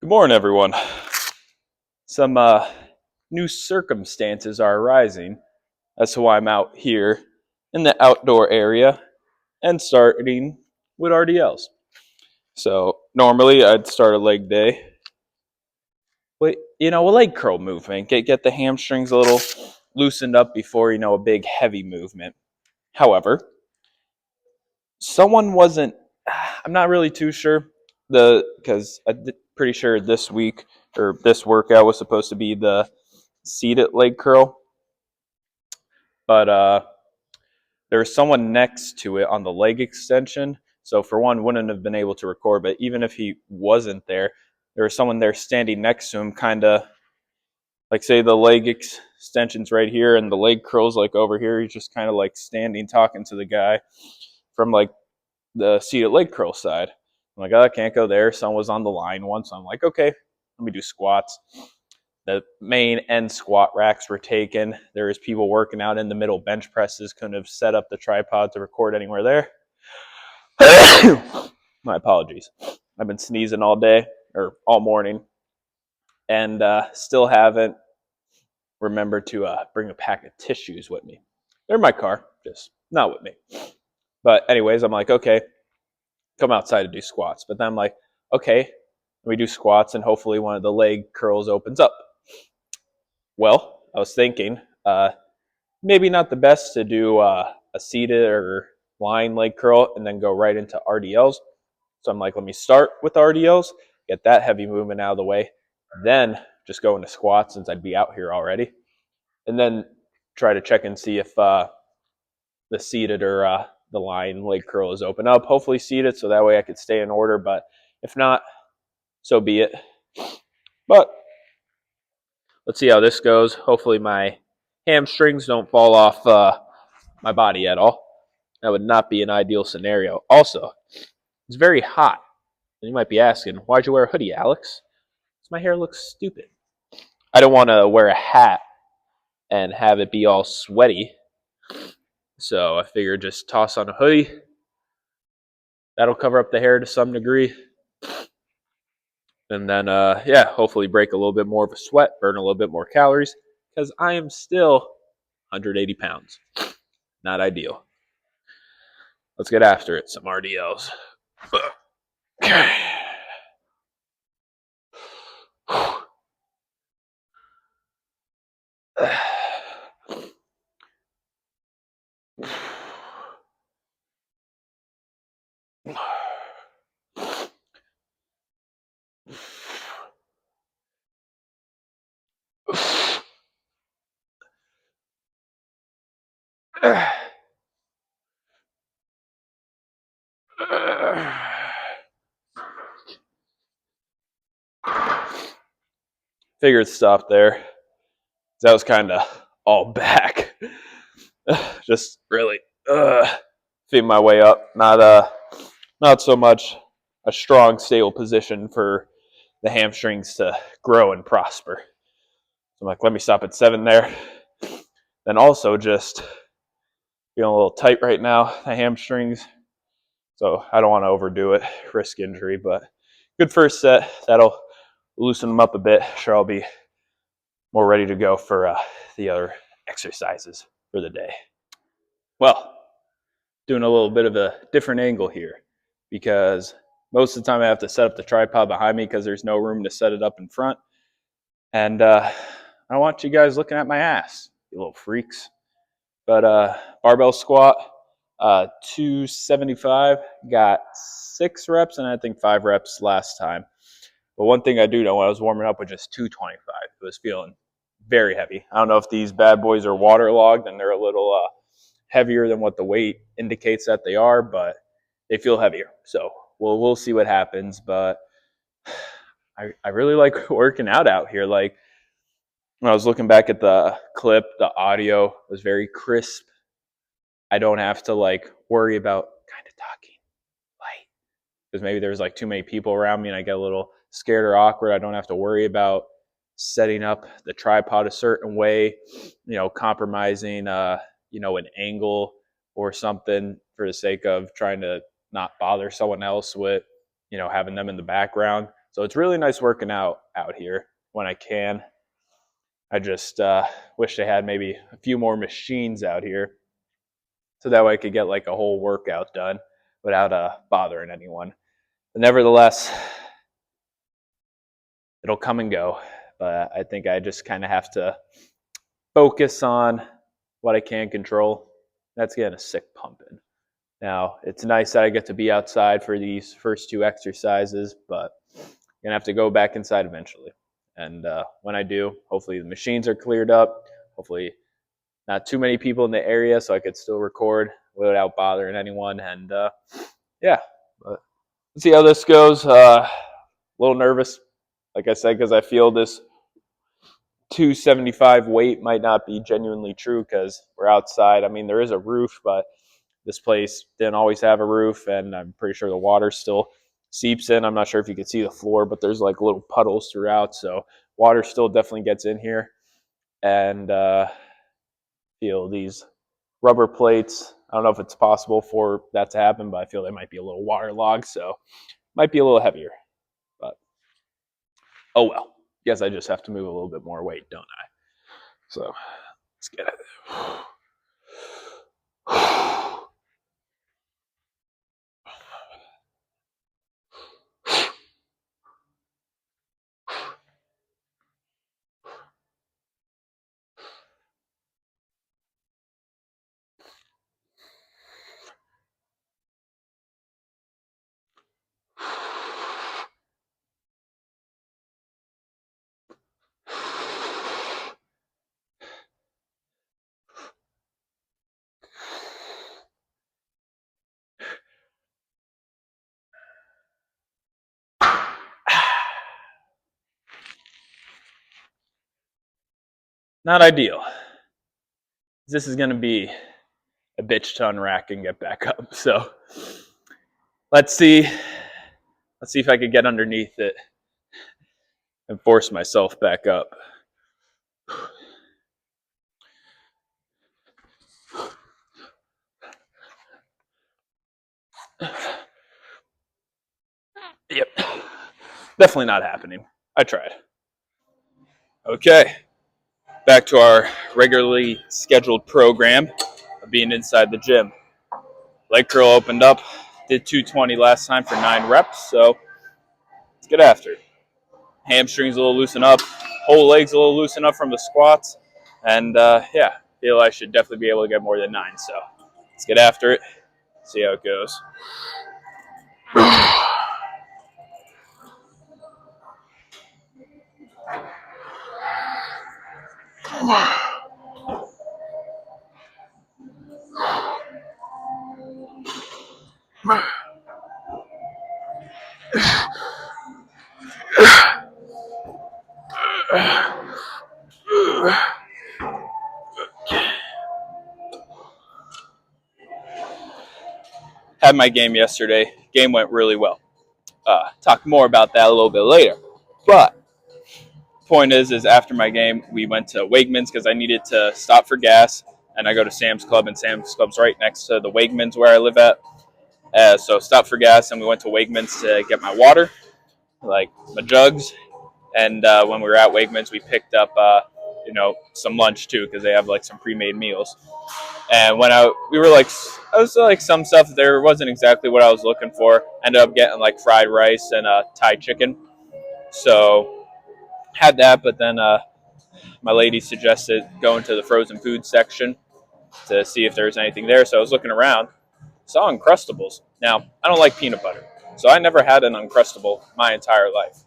Good morning, everyone. Some new circumstances are arising. That's why I'm out here in the outdoor area and starting with RDLs. So normally I'd start a leg day. But, a leg curl movement. Get the hamstrings a little loosened up before, a big heavy movement. However, someone wasn't, I'm not really too sure, because I'm pretty sure this week or this workout was supposed to be the seated leg curl, but there was someone next to it on the leg extension. So for one, wouldn't have been able to record, but even if he wasn't there, there was someone there standing next to him, kind of like, say the leg extension's right here and the leg curls like over here. He's just kind of like standing talking to the guy from like the seated leg curl side. I'm like, oh, I can't go there. Someone was on the line once. So I'm like, okay, let me do squats. The main end squat racks were taken. There was people working out in the middle bench presses. Couldn't have set up the tripod to record anywhere there. My apologies. I've been sneezing all day or all morning, and still haven't remembered to bring a pack of tissues with me. They're in my car, just not with me. But anyways, I'm like, okay, come outside to do squats. But then I'm like, okay, we do squats and hopefully one of the leg curls opens up. Well, I was thinking, maybe not the best to do a seated or lying leg curl and then go right into RDLs. So I'm like, let me start with RDLs, get that heavy movement out of the way, then just go into squats since I'd be out here already, and then try to check and see if the seated or the lying leg curl is open up. Hopefully seated, so that way I could stay in order, but if not, so be it. But let's see how this goes. Hopefully my hamstrings don't fall off my body at all. That would not be an ideal scenario. Also, it's very hot. And you might be asking, why'd you wear a hoodie, Alex? Because my hair looks stupid. I don't want to wear a hat and have it be all sweaty. So I figured just toss on a hoodie. That'll cover up the hair to some degree. And then, hopefully break a little bit more of a sweat, burn a little bit more calories, because I am still 180 pounds. Not ideal. Let's get after it. Some RDLs. Okay. Figured stop there. That was kind of all back. Just really feeding my way up. Not so much a strong, stable position for the hamstrings to grow and prosper. So I'm like, let me stop at 7 there. Then also just feeling a little tight right now, the hamstrings. So I don't want to overdo it, risk injury, but good first set. That'll loosen them up a bit. Sure, I'll be more ready to go for the other exercises for the day. Well, doing a little bit of a different angle here because most of the time I have to set up the tripod behind me because there's no room to set it up in front. And I don't want you guys looking at my ass, you little freaks. But barbell squat, 275, got 6 reps and I think 5 reps last time. But one thing I do know, when I was warming up with just 225, it was feeling very heavy. I don't know if these bad boys are waterlogged and they're a little heavier than what the weight indicates that they are, but they feel heavier. So we'll see what happens. But I really like working out here. Like when I was looking back at the clip, the audio was very crisp. I don't have to like worry about kind of talking light because maybe there's like too many people around me and I get a little scared or awkward. I don't have to worry about setting up the tripod a certain way, compromising, an angle or something for the sake of trying to not bother someone else with, having them in the background. So it's really nice working out here when I can. I just wish they had maybe a few more machines out here, so that way I could get like a whole workout done without bothering anyone. But nevertheless, it'll come and go. But I think I just kind of have to focus on what I can control. That's getting a sick pump in. Now, it's nice that I get to be outside for these first 2 exercises, but I'm going to have to go back inside eventually. And when I do, hopefully the machines are cleared up. Hopefully not too many people in the area so I could still record without bothering anyone. And yeah, but let's see how this goes. A little nervous, like I said, because I feel this 275 weight might not be genuinely true because we're outside. I mean, there is a roof, but this place didn't always have a roof, and I'm pretty sure the water still seeps in. I'm not sure if you can see the floor, but there's like little puddles throughout, so water still definitely gets in here. And feel these rubber plates. I don't know if it's possible for that to happen, but I feel they might be a little waterlogged, so might be a little heavier. But oh well. Guess I just have to move a little bit more weight, don't I? So let's get it. Not ideal. This is going to be a bitch to unrack and get back up. So let's see if I can get underneath it and force myself back up. Yep. Definitely not happening. I tried. Okay. Back to our regularly scheduled program of being inside the gym. Leg curl opened up. Did 220 last time for 9 reps, so let's get after it. Hamstrings a little loosen up. Whole legs a little loosen up from the squats. And yeah, feel I should definitely be able to get more than 9. So let's get after it. See how it goes. Had my game yesterday. Game went really well. Talk more about that a little bit later. But point is after my game, we went to Wegmans because I needed to stop for gas. And I go to Sam's Club, and Sam's Club's right next to the Wegmans where I live at. So stopped for gas, and we went to Wegmans to get my water, like my jugs. And when we were at Wegmans, we picked up, some lunch too because they have like some pre-made meals. And when I was like some stuff there wasn't exactly what I was looking for. Ended up getting like fried rice and Thai chicken. So had that, but then my lady suggested going to the frozen food section to see if there was anything there. So I was looking around, saw Uncrustables. Now, I don't like peanut butter, so I never had an Uncrustable my entire life.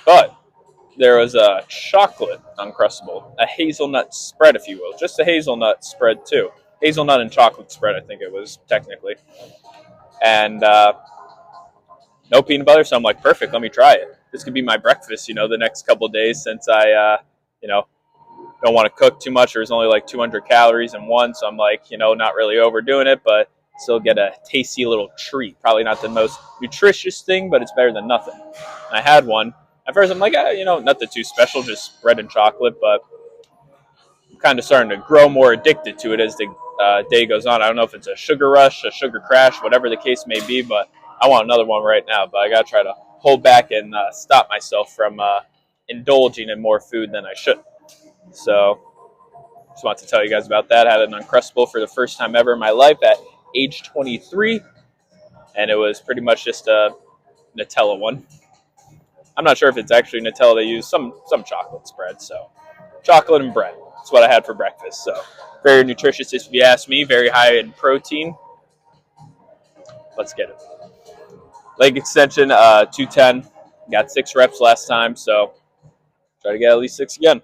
But there was a chocolate Uncrustable, a hazelnut spread, if you will. Just a hazelnut spread, too. Hazelnut and chocolate spread, I think it was, technically. And no peanut butter, so I'm like, perfect, let me try it. This could be my breakfast, the next couple of days since I, don't want to cook too much. There's only like 200 calories in one, so I'm like, not really overdoing it, but still get a tasty little treat. Probably not the most nutritious thing, but it's better than nothing. And I had one. At first, I'm like, nothing too special, just bread and chocolate, but I'm kind of starting to grow more addicted to it as the day goes on. I don't know if it's a sugar rush, a sugar crash, whatever the case may be, but I want another one right now, but I got to try to hold back and stop myself from indulging in more food than I should. So just want to tell you guys about that. I had an Uncrustable for the first time ever in my life at age 23, and it was pretty much just a Nutella one. I'm not sure if it's actually Nutella. They use some chocolate spread, so chocolate and bread. That's what I had for breakfast. So very nutritious, if you ask me. Very high in protein. Let's get it. Leg extension, 210. Got 6 reps last time, so try to get at least 6 again.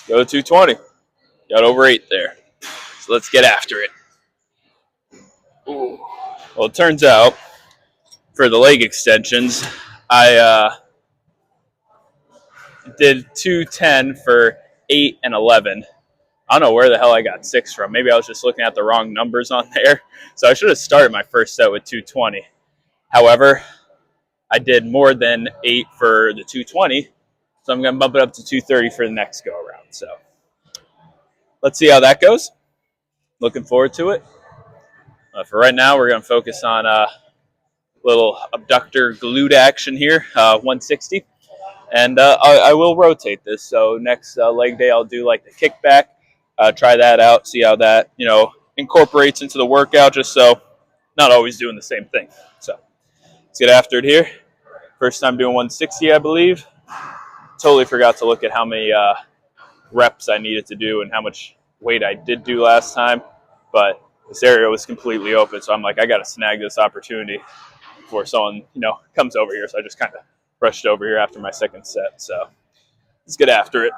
Go to 220. Got over 8 there. So let's get after it. Ooh. Well, it turns out for the leg extensions, I did 210 for 8 and 11. I don't know where the hell I got 6 from. Maybe I was just looking at the wrong numbers on there. So I should have started my first set with 220. However, I did more than 8 for the 220. So I'm going to bump it up to 230 for the next go around. So let's see how that goes. Looking forward to it. For right now, we're going to focus on a little abductor glute action here, 160. And I will rotate this. So next leg day, I'll do like the kickback. Try that out, see how that, incorporates into the workout, just so not always doing the same thing. So let's get after it here. First time doing 160, I believe. Totally forgot to look at how many reps I needed to do and how much weight I did do last time. But this area was completely open, so I'm like, I got to snag this opportunity before someone, comes over here. So I just kind of rushed over here after my second set. So let's get after it.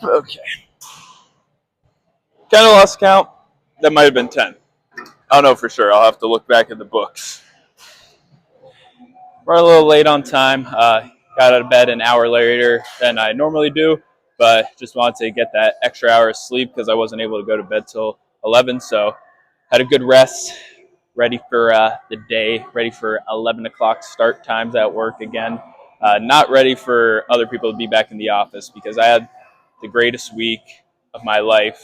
Okay. Kind of lost count. That might have been 10. I don't know for sure. I'll have to look back at the books. We're a little late on time. Got out of bed an hour later than I normally do, but just wanted to get that extra hour of sleep because I wasn't able to go to bed till 11. So had a good rest, ready for the day, ready for 11 o'clock start times at work again. Not ready for other people to be back in the office because I had the greatest week of my life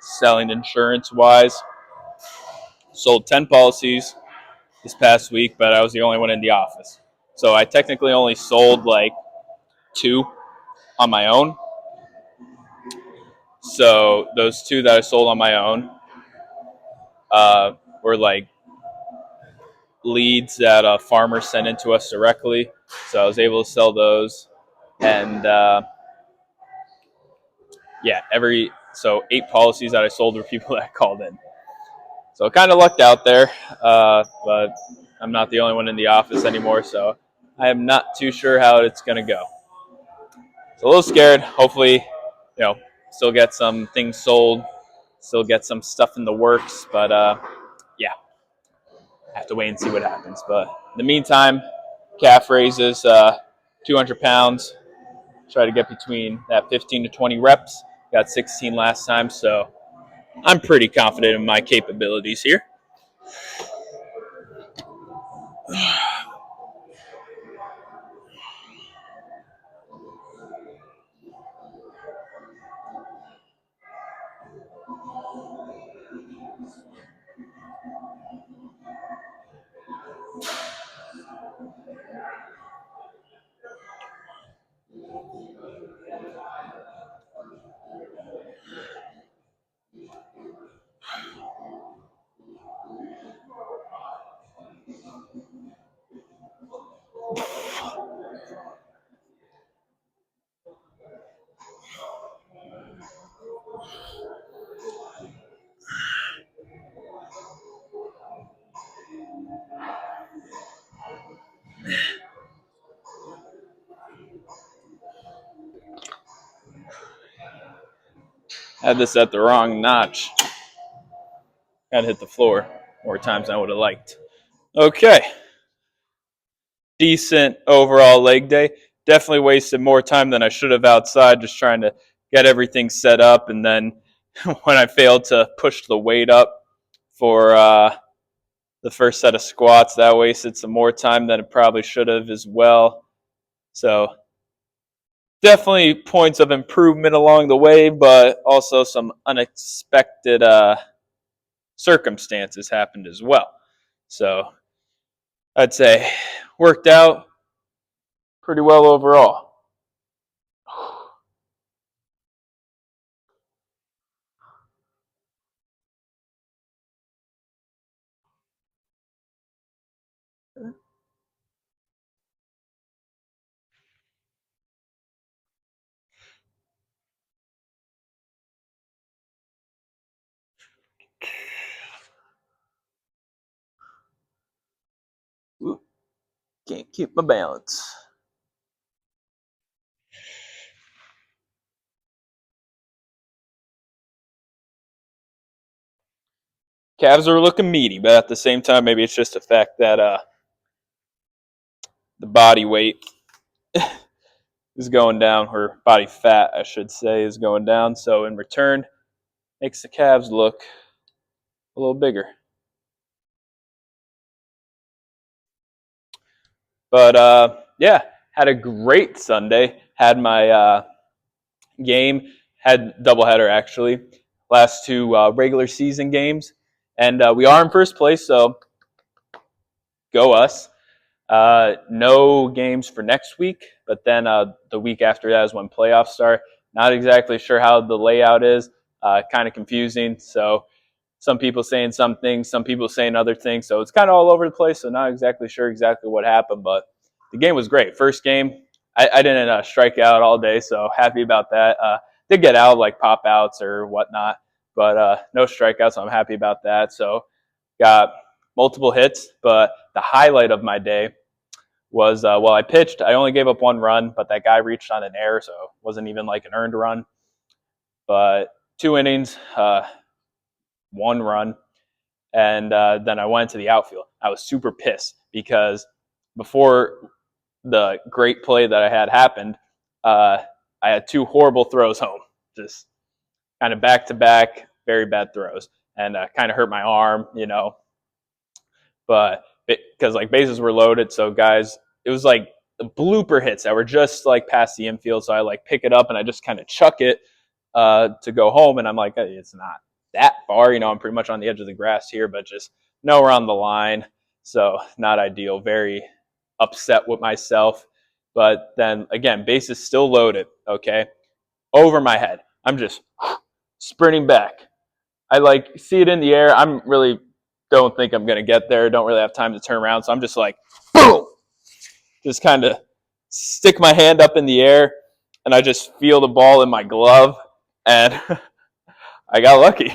selling insurance-wise. Sold 10 policies this past week, but I was the only one in the office. So I technically only sold like 2 on my own. So those 2 that I sold on my own were like leads that a farmer sent into us directly. So I was able to sell those. And so 8 policies that I sold were people that called in. So I kind of lucked out there, but I'm not the only one in the office anymore, so I am not too sure how it's going to go. So a little scared. Hopefully, still get some things sold, still get some stuff in the works, but yeah, have to wait and see what happens. But in the meantime, calf raises 200 pounds. Try to get between that 15 to 20 reps. Got 16 last time, so I'm pretty confident in my capabilities here. Had this at the wrong notch. Had hit the floor more times than I would have liked. Okay. Decent overall leg day. Definitely wasted more time than I should have outside just trying to get everything set up. And then when I failed to push the weight up for the first set of squats, that wasted some more time than it probably should have as well. So definitely points of improvement along the way, but also some unexpected circumstances happened as well. So I'd say worked out pretty well overall. Ooh, can't keep my balance. Calves are looking meaty, but at the same time, maybe it's just the fact that the body weight is going down, or body fat, I should say, is going down. So in return, makes the calves look a little bigger. But yeah, had a great Sunday. Had my game, had doubleheader actually. Last two regular season games, and we are in first place, so go us. No games for next week, but then the week after that is when playoffs start. Not exactly sure how the layout is. Kind of confusing. So some people saying some things, some people saying other things. So it's kind of all over the place. So not exactly sure exactly what happened, but the game was great. First game, I didn't strike out all day, so happy about that. Did get out like pop outs or whatnot, but no strikeouts. So I'm happy about that. So got multiple hits, but the highlight of my day was well, I pitched. I only gave up one run, but that guy reached on an error, so it wasn't even like an earned run. But 2 innings, 1 run, and then I went to the outfield. I was super pissed because before the great play that I had happened, I had two horrible throws home, just kind of back to back, very bad throws, and kind of hurt my arm, But because like bases were loaded, so guys, it was like the blooper hits that were just like past the infield. So I like pick it up and I just kind of chuck it to go home, and I'm like, hey, it's not that far, I'm pretty much on the edge of the grass here, but just nowhere on the line. So not ideal. Very upset with myself. But then again, bases still loaded. Okay, over my head, I'm just sprinting back. I like see it in the air. I'm really don't think I'm gonna get there. Don't really have time to turn around, so I'm just like, boom, just kind of stick my hand up in the air, and I just feel the ball in my glove, and I got lucky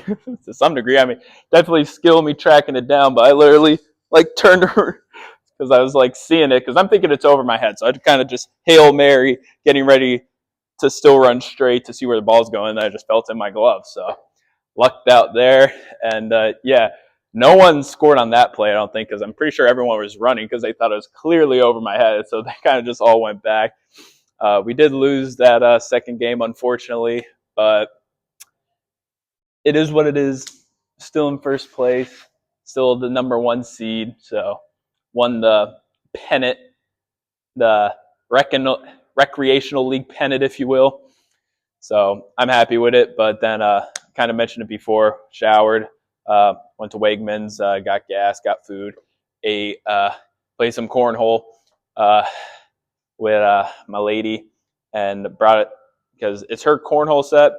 to some degree. I mean, definitely skill me tracking it down, but I literally like turned because I was like seeing it because I'm thinking it's over my head, so I kind of just Hail Mary, getting ready to still run straight to see where the ball's going, and I just felt it in my glove, so lucked out there. And yeah, no one scored on that play, I don't think, because I'm pretty sure everyone was running because they thought it was clearly over my head. So they kind of just all went back. We did lose that second game, unfortunately, but it is what it is. Still in first place, still the number one seed. So won the pennant, the recreational league pennant, if you will. So I'm happy with it. But then, kind of mentioned it before, showered, went to Wegmans, got gas, got food, ate, played some cornhole with my lady, and brought it because it's her cornhole set.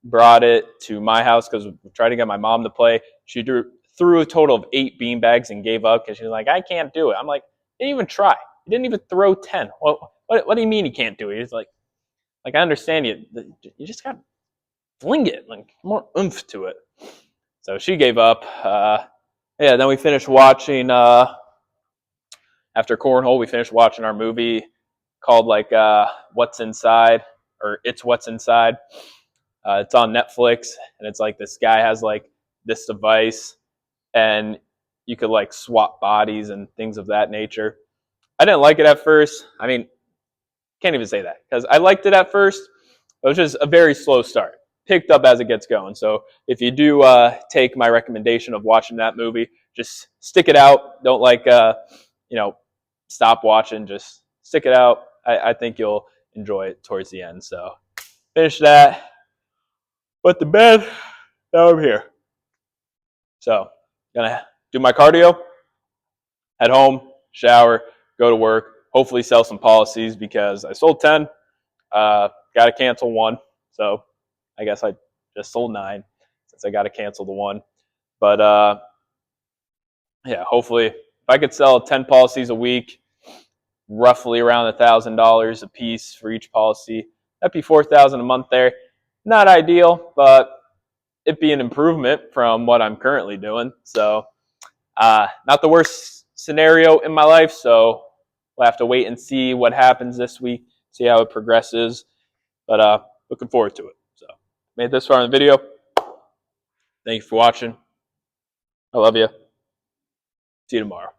Brought it to my house because we tried to get my mom to play. She threw a total of 8 beanbags and gave up because she was like, I can't do it. I'm like, didn't even try. He didn't even throw 10. What do you mean he can't do it? He's like I understand you. You just got to fling it, like more oomph to it. So she gave up. Yeah, then we finished watching, after cornhole, we finished watching our movie called like What's Inside, or It's What's Inside. It's on Netflix, and it's like this guy has like this device, and you could like swap bodies and things of that nature. I didn't like it at first. I mean, can't even say that because I liked it at first. It was just a very slow start. Picked up as it gets going. So if you do take my recommendation of watching that movie, just stick it out. Don't stop watching. Just stick it out. I think you'll enjoy it towards the end. So finish that. Put to bed. Now I'm here. So gonna do my cardio. Head home, shower, go to work. Hopefully sell some policies because I sold 10. Got to cancel 1. So I guess I just sold 9 since I got to cancel the 1. But yeah, hopefully if I could sell 10 policies a week, roughly around $1,000 a piece for each policy, that'd be $4,000 a month there. Not ideal, but it'd be an improvement from what I'm currently doing. So not the worst scenario in my life. So we'll have to wait and see what happens this week, see how it progresses. But looking forward to it. So made this far in the video. Thank you for watching. I love you. See you tomorrow.